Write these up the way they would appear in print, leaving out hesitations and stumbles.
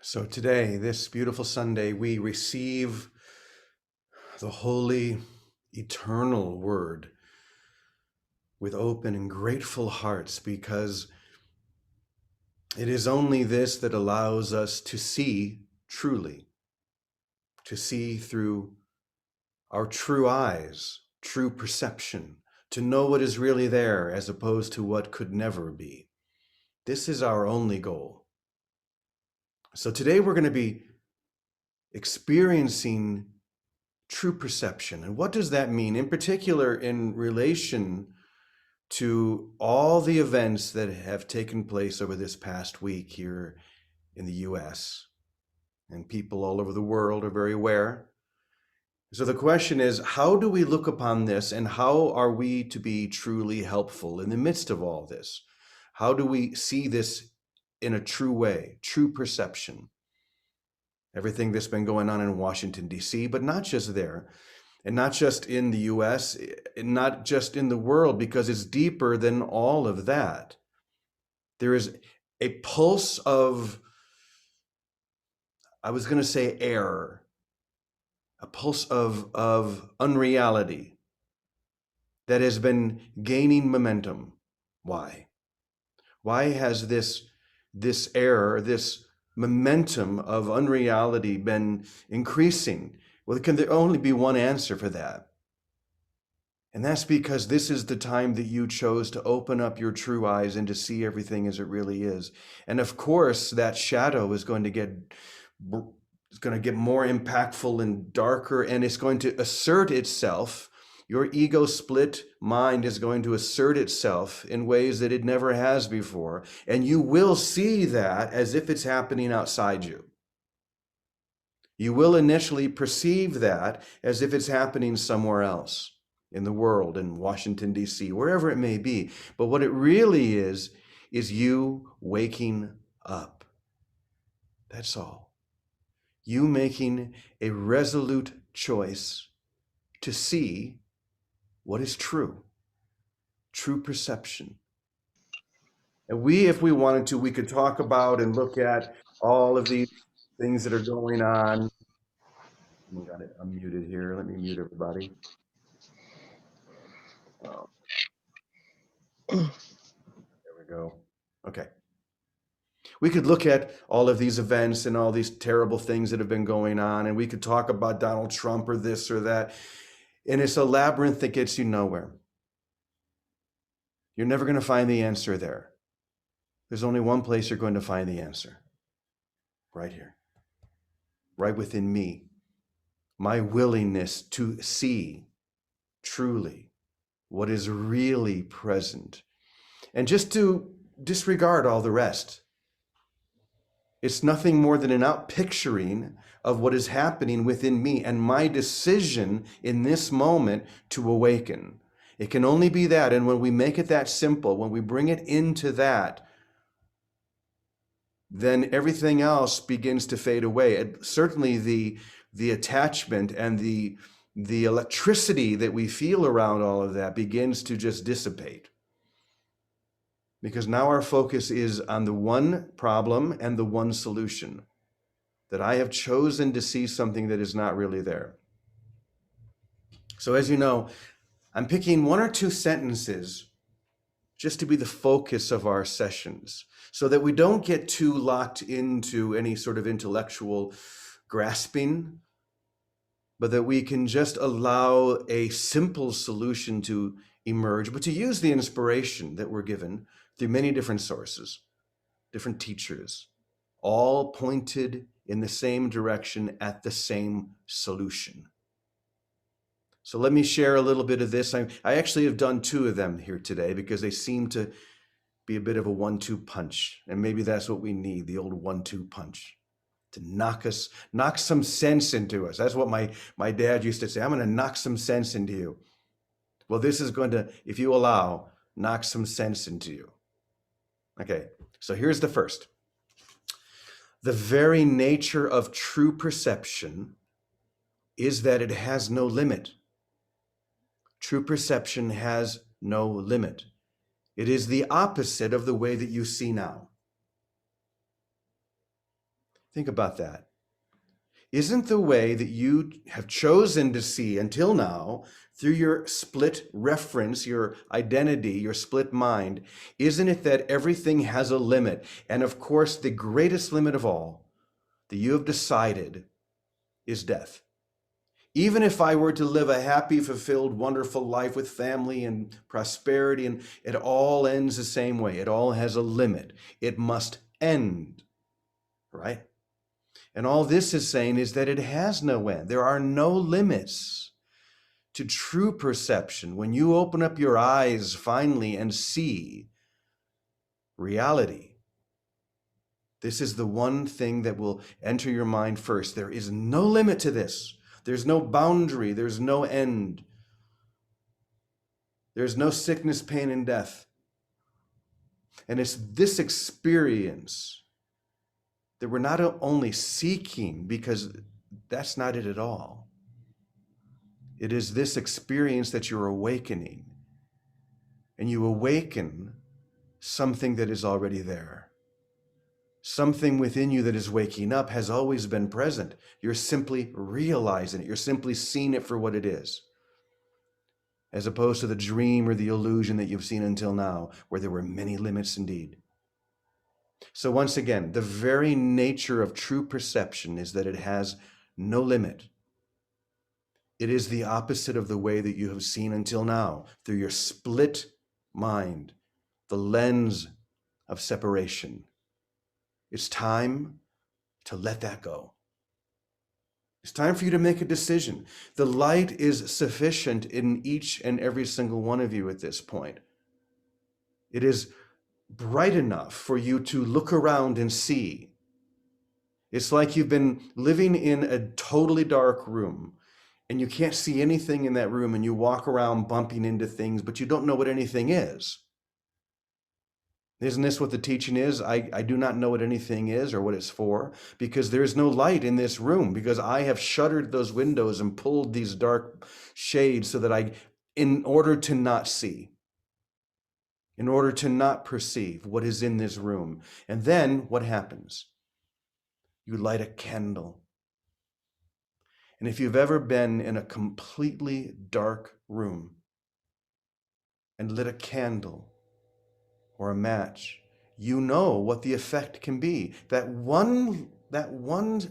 So today, this beautiful Sunday, we receive the holy, eternal word with open and grateful hearts, because it is only this that allows us to see truly, to see through our true eyes, true perception, to know what is really there as opposed to what could never be. This is our only goal. So today we're going to be experiencing true perception. And what does that mean, in particular, in relation to all the events that have taken place over this past week here in the US? And people all over the world are very aware. So the question is, how do we look upon this, and how are we to be truly helpful in the midst of all this? How do we see this in a true way, true perception? Everything that's been going on in Washington, D.C., but not just there, and not just in the US, and not just in the world, because it's deeper than all of that. There is a pulse of, I was going to say error, a pulse of unreality that has been gaining momentum. Why? Why has this error, this momentum of unreality been increasing? Well, can there only be one answer for that? And that's because this is the time that you chose to open up your true eyes and to see everything as it really is. And of course, that shadow is going to get more impactful and darker, and it's going to assert itself. Your ego split mind is going to assert itself in ways that it never has before. And you will see that as if it's happening outside you. You will initially perceive that as if it's happening somewhere else in the world, in Washington, D.C., wherever it may be. But what it really is you waking up. That's all. You making a resolute choice to see what is true, true perception. And if we wanted to, we could talk about and look at all of these things that are going on. I got it unmuted here. Let me mute everybody. Oh, there we go. Okay. We could look at all of these events and all these terrible things that have been going on, and we could talk about Donald Trump or this or that. And it's a labyrinth that gets you nowhere. You're never going to find the answer there. There's only one place you're going to find the answer. Right here. Right within me. My willingness to see truly what is really present. And just to disregard all the rest. It's nothing more than an outpicturing of what is happening within me and my decision in this moment to awaken. It can only be that. And when we make it that simple, when we bring it into that, then everything else begins to fade away. Certainly the attachment and the electricity that we feel around all of that begins to just dissipate. Because now our focus is on the one problem and the one solution, that I have chosen to see something that is not really there. So as you know, I'm picking one or two sentences just to be the focus of our sessions, so that we don't get too locked into any sort of intellectual grasping, but that we can just allow a simple solution to emerge, but to use the inspiration that we're given through many different sources, different teachers, all pointed in the same direction at the same solution. So let me share a little bit of this. I actually have done two of them here today because they seem to be a bit of a 1-2 punch. And maybe that's what we need, the old 1-2 punch, to knock some sense into us. That's what my dad used to say. I'm going to knock some sense into you. Well, this is going to, if you allow, knock some sense into you. Okay, so here's the first. The very nature of true perception is that it has no limit. True perception has no limit. It is the opposite of the way that you see now. Think about that. Isn't the way that you have chosen to see until now, through your split reference, your identity, your split mind, isn't it that everything has a limit? And of course, the greatest limit of all that you have decided is death. Even if I were to live a happy, fulfilled, wonderful life with family and prosperity, and it all ends the same way, it all has a limit. It must end, right? And all this is saying is that it has no end. There are no limits to true perception. When you open up your eyes finally and see reality, this is the one thing that will enter your mind first. There is no limit to this. There's no boundary. There's no end. There's no sickness, pain, and death. And it's this experience that we're not only seeking, because that's not it at all. It is this experience that you're awakening. And you awaken something that is already there. Something within you that is waking up has always been present. You're simply realizing it. You're simply seeing it for what it is, as opposed to the dream or the illusion that you've seen until now, where there were many limits indeed. So once again, the very nature of true perception is that it has no limit. It is the opposite of the way that you have seen until now, through your split mind, the lens of separation. It's time to let that go. It's time for you to make a decision. The light is sufficient in each and every single one of you at this point. It is bright enough for you to look around and see. It's like you've been living in a totally dark room and you can't see anything in that room, and you walk around bumping into things, but you don't know what anything is. Isn't this what the teaching is? I do not know what anything is or what it's for, because there is no light in this room, because I have shuttered those windows and pulled these dark shades so that in order to not see, in order to not perceive what is in this room. And then what happens? You light a candle. And if you've ever been in a completely dark room and lit a candle or a match, you know what the effect can be. That one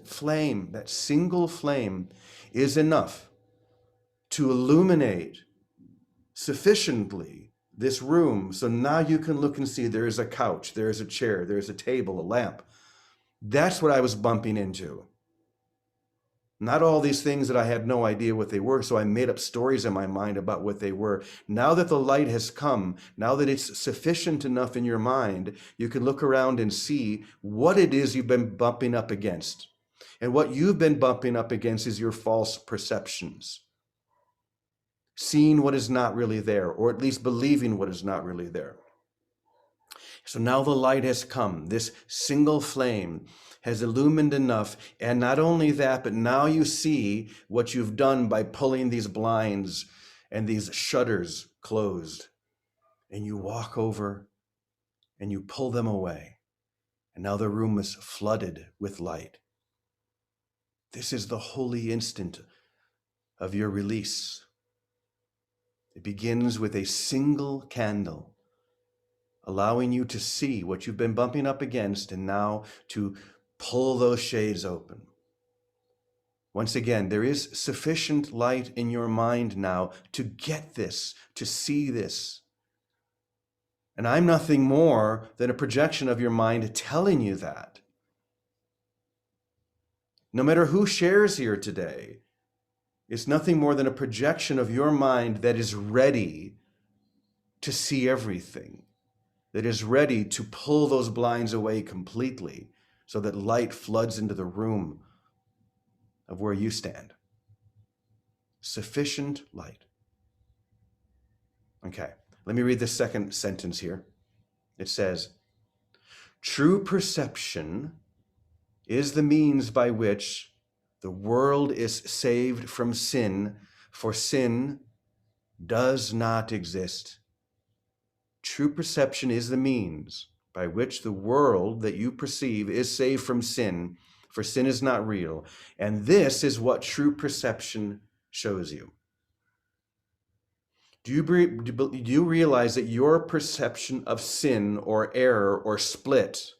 flame, that single flame, is enough to illuminate sufficiently this room. So now you can look and see there is a couch, there is a chair, there is a table, a lamp. That's what I was bumping into. Not all these things that I had no idea what they were, so I made up stories in my mind about what they were. Now that the light has come, now that it's sufficient enough in your mind, you can look around and see what it is you've been bumping up against. And what you've been bumping up against is your false perceptions. Seeing what is not really there, or at least believing what is not really there. So now the light has come. This single flame has illumined enough. And not only that, but now you see what you've done by pulling these blinds and these shutters closed. And you walk over and you pull them away. And now the room is flooded with light. This is the holy instant of your release. It begins with a single candle, allowing you to see what you've been bumping up against, and now to pull those shades open. Once again, there is sufficient light in your mind now to get this, to see this. And I'm nothing more than a projection of your mind telling you that. No matter who shares here today, it's nothing more than a projection of your mind that is ready to see everything, that is ready to pull those blinds away completely so that light floods into the room of where you stand. Sufficient light. Okay, let me read the second sentence here. It says, true perception is the means by which the world is saved from sin, for sin does not exist. True perception is the means by which the world that you perceive is saved from sin, for sin is not real. And this is what true perception shows you. Do you realize that your perception of sin or error or split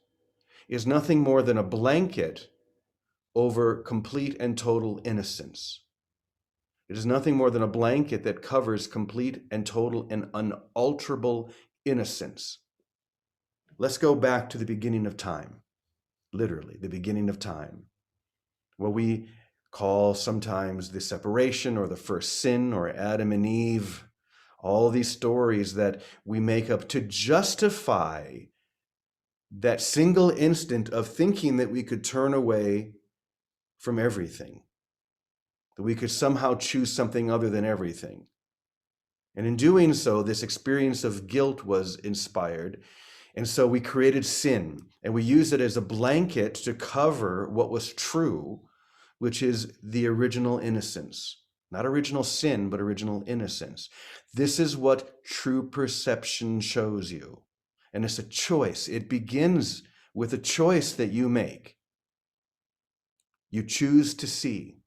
is nothing more than a blanket over complete and total innocence? It is nothing more than a blanket that covers complete and total and unalterable innocence. Let's go back to the beginning of time, literally, the beginning of time, what we call sometimes the separation or the first sin or Adam and Eve, all these stories that we make up to justify that single instant of thinking that we could turn away from everything, that we could somehow choose something other than everything. And in doing so, this experience of guilt was inspired. And so we created sin, and we used it as a blanket to cover what was true, which is the original innocence. Not original sin, but original innocence. This is what true perception shows you. And it's a choice. It begins with a choice that you make. You choose to see.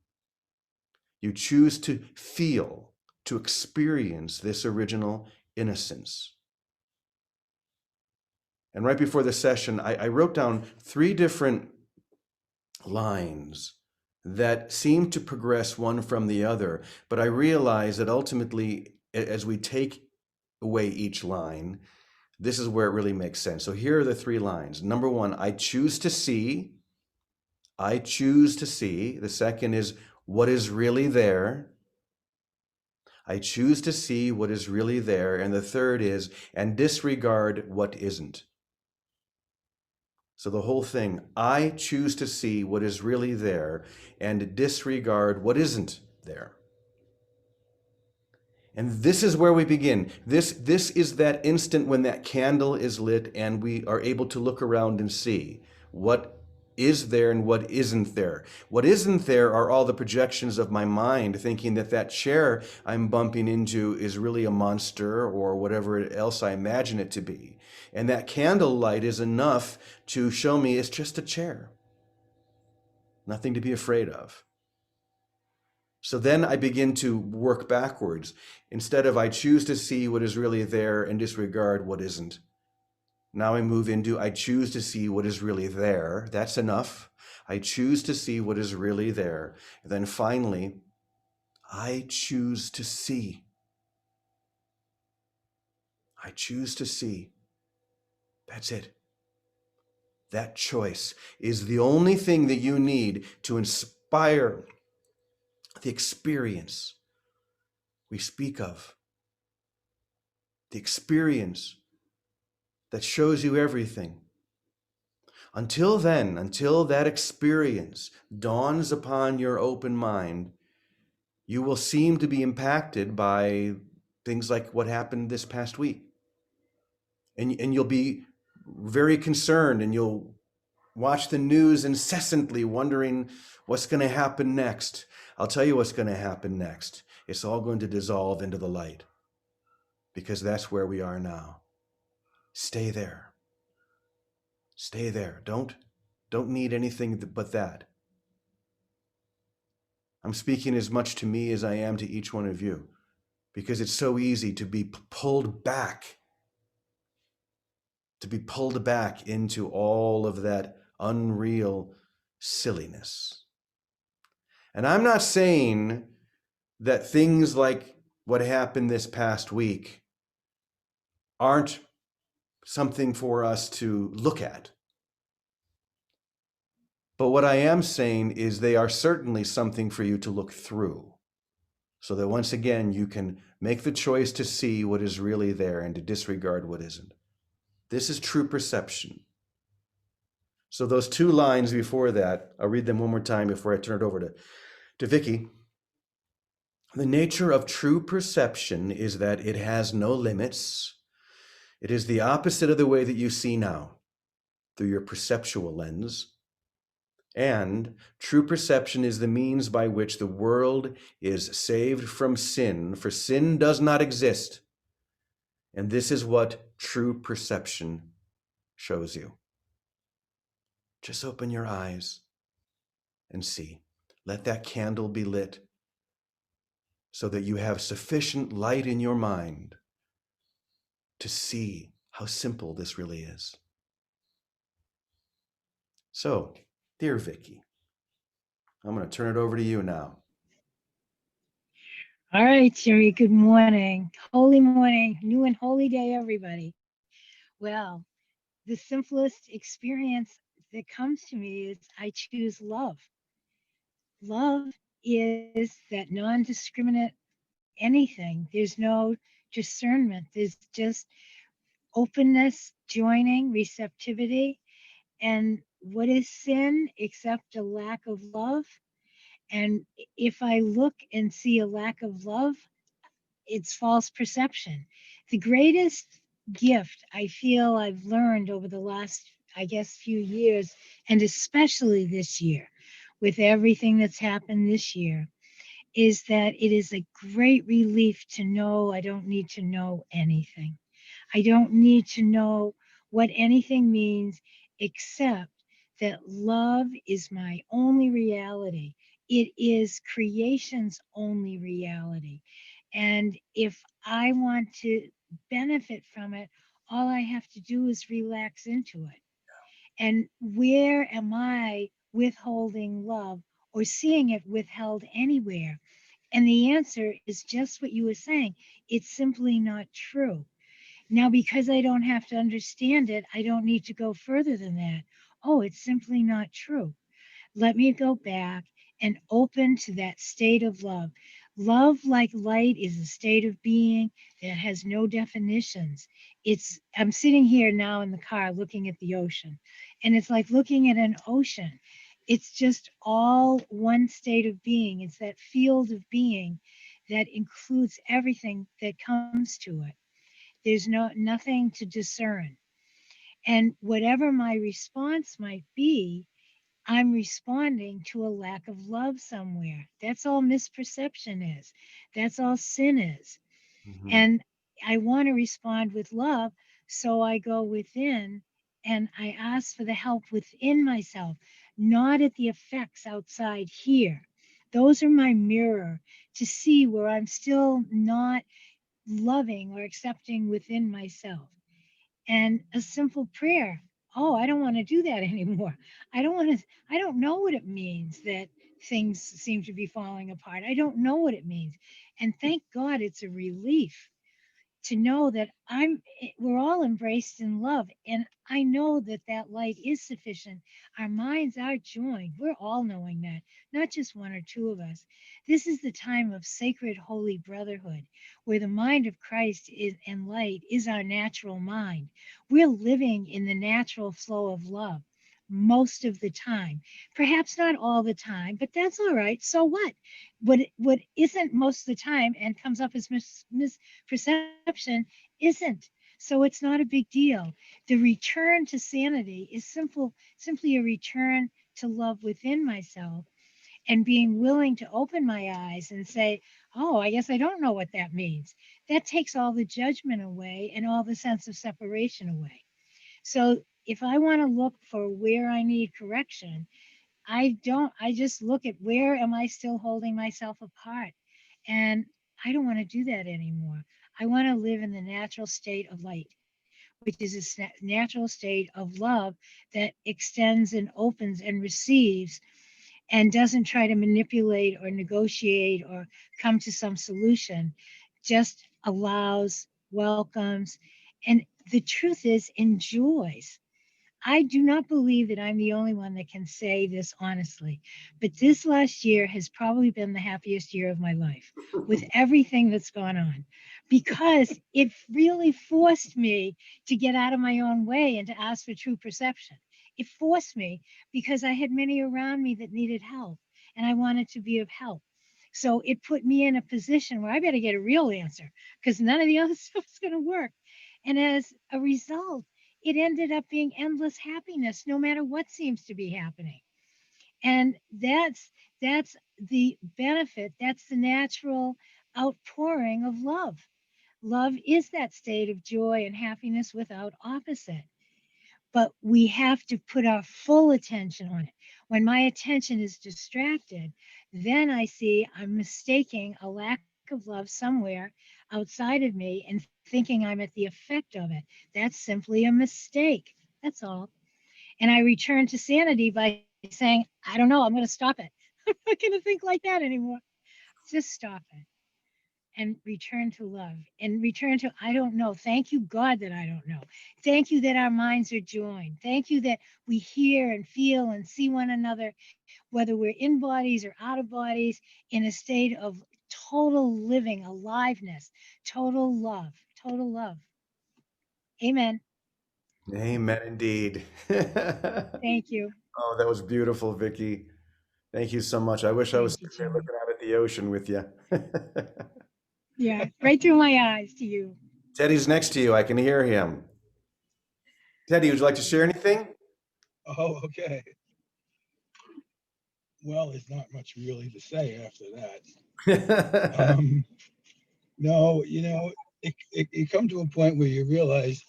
You choose to feel, to experience this original innocence. And right before the session, I wrote down 3 different lines that seem to progress one from the other. But I realize that ultimately, as we take away each line, this is where it really makes sense. So here are the 3 lines. Number 1, I choose to see. I choose to see. The second is what is really there. I choose to see what is really there. And the third is, and disregard what isn't. So the whole thing, I choose to see what is really there and disregard what isn't there. And this is where we begin. This is that instant when that candle is lit and we are able to look around and see what is there and what isn't there. What isn't there are all the projections of my mind, thinking that that chair I'm bumping into is really a monster or whatever else I imagine it to be. And that candlelight is enough to show me it's just a chair. Nothing to be afraid of. So then I begin to work backwards. Instead of I choose to see what is really there and disregard what isn't. Now I move into I choose to see what is really there. That's enough. I choose to see what is really there. And then finally, I choose to see. I choose to see. That's it. That choice is the only thing that you need to inspire the experience we speak of. The experience that shows you everything. Until then, until that experience dawns upon your open mind, you will seem to be impacted by things like what happened this past week. And you'll be very concerned and you'll watch the news incessantly wondering what's going to happen next. I'll tell you what's going to happen next. It's all going to dissolve into the light because that's where we are now. Stay there. Stay there. Don't need anything but that. I'm speaking as much to me as I am to each one of you because it's so easy to be pulled back into all of that unreal silliness. And I'm not saying that things like what happened this past week aren't something for us to look at. But what I am saying is they are certainly something for you to look through so that once again you can make the choice to see what is really there and to disregard what isn't. This is true perception. So those 2 lines before that, I'll read them one more time before I turn it over to Vicky. The nature of true perception is that it has no limits. It is the opposite of the way that you see now, through your perceptual lens. And true perception is the means by which the world is saved from sin, for sin does not exist. And this is what true perception shows you. Just open your eyes. and see. Let that candle be lit so that you have sufficient light in your mind to see how simple this really is. So, dear Vicky, I'm going to turn it over to you now. All right, Jerry, good morning. Holy morning, new and holy day, everybody. Well, the simplest experience that comes to me is I choose love. Love is that non discriminate anything. There's no discernment, there's just openness, joining, receptivity. And what is sin except a lack of love? And if I look and see a lack of love, it's false perception. The greatest gift I feel I've learned over the last, I guess, few years, and especially this year, with everything that's happened this year, is that it is a great relief to know I don't need to know anything. I don't need to know what anything means except that love is my only reality. It is creation's only reality. And if I want to benefit from it, all I have to do is relax into it. And where am I withholding love or seeing it withheld anywhere? And the answer is just what you were saying. It's simply not true. Now, because I don't have to understand it, I don't need to go further than that. Oh, it's simply not true. Let me go back and open to that state of love. Love, like light, is a state of being that has no definitions. I'm sitting here now in the car looking at the ocean, and it's like looking at an ocean. It's just all one state of being. It's that field of being that includes everything that comes to it. There's nothing to discern. And whatever my response might be, I'm responding to a lack of love somewhere. That's all misperception is. That's all sin is. Mm-hmm. And I want to respond with love. So I go within and I ask for the help within myself, not at the effects outside here. Those are my mirror to see where I'm still not loving or accepting within myself. And a simple prayer. Oh, I don't want to do that anymore. I don't know what it means that things seem to be falling apart. I don't know what it means. And thank God it's a relief to know that we're all embraced in love, and I know that that light is sufficient. Our minds are joined. We're all knowing that, not just one or two of us. This is the time of sacred holy brotherhood, where the mind of Christ is and light is our natural mind. We're living in the natural flow of love most of the time, perhaps not all the time, but that's all right. So what isn't most of the time and comes up as misperception isn't. So it's not a big deal. The return to sanity is simply a return to love within myself and being willing to open my eyes and say, oh, I guess I don't know what that means. That takes all the judgment away and all the sense of separation away. So if I want to look for where I need correction, I just look at where am I still holding myself apart? And I don't want to do that anymore. I want to live in the natural state of light, which is a natural state of love that extends and opens and receives and doesn't try to manipulate or negotiate or come to some solution, just allows, welcomes, and the truth is enjoys. I do not believe that I'm the only one that can say this honestly, but this last year has probably been the happiest year of my life with everything that's gone on because it really forced me to get out of my own way and to ask for true perception. It forced me because I had many around me that needed help and I wanted to be of help. So it put me in a position where I better get a real answer because none of the other stuff is going to work. And as a result, it ended up being endless happiness no matter what seems to be happening. And that's the benefit, that's the natural outpouring of love. Love is that state of joy and happiness without opposite. but we have to put our full attention on it. When my attention is distracted, then I see I'm mistaking a lack of love somewhere outside of me and thinking I'm at the effect of it. That's simply a mistake. That's all. And I return to sanity by saying, I don't know, I'm going to stop it. I'm not going to think like that anymore. Just stop it and return to love and return to, I don't know. Thank you, God, that I don't know. Thank you that our minds are joined. Thank you that we hear and feel and see one another, whether we're in bodies or out of bodies, in a state of total living, aliveness, total love, total love. Amen. Amen, indeed. Thank you. Oh, that was beautiful, Vicky. Thank you so much. I wish I was Thank you, sitting there Jimmy. looking out at the ocean with you. Yeah, right through my eyes to you. Teddy's next to you. I can hear him. Teddy, would you like to share anything? Oh, okay. Well, there's not much really to say after that. No, it come to a point where you realize,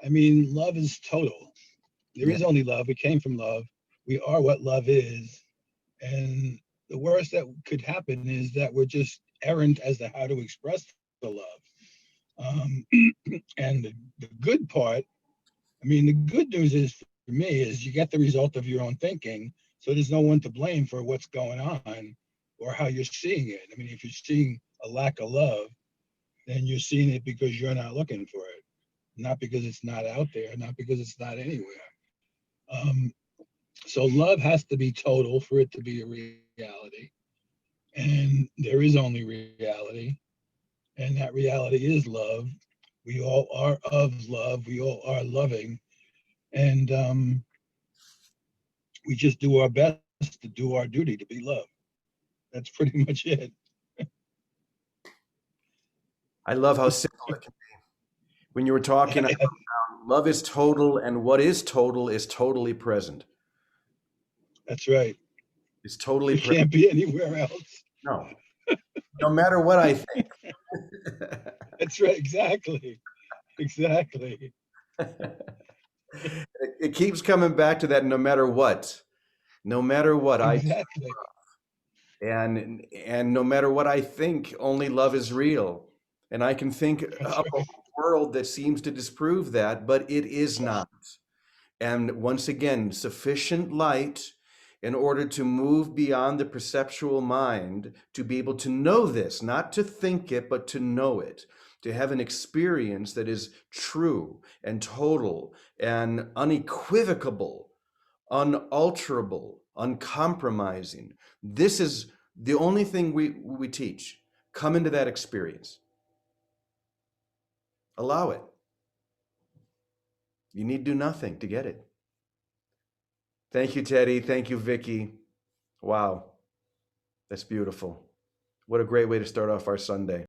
I mean, love is total. There Yeah. is only love. We came from love. We are what love is. And the worst that could happen is that we're just errant as to how to express the love. Um, and the good part, I mean, the good news is for me is you get the result of your own thinking. So there's no one to blame for what's going on or how you're seeing it. I mean, if you're seeing a lack of love, then you're seeing it because you're not looking for it, not because it's not out there, not because it's not anywhere. Um, so love has to be total for it to be a reality. And there is only reality. And that reality is love. We all are of love. We all are loving. And we just do our best to do our duty to be loved. That's pretty much it. I love how simple it can be. When you were talking, love is total, and what is total is totally present. That's right. It's totally We present. can't be anywhere else. No, no matter what I think. That's right. Exactly. Exactly. It keeps coming back to that no matter what I do, Exactly. and no matter what I think, only love is real. And I can think That's of a right. world that seems to disprove that, but it is not. And once again, sufficient light in order to move beyond the perceptual mind, to be able to know this, not to think it, but to know it, to have an experience that is true and total and unequivocal, unalterable, uncompromising. This is the only thing we teach. Come into that experience. Allow it. You need do nothing to get it. Thank you, Teddy. Thank you, Vicky. Wow, that's beautiful. What a great way to start off our Sunday.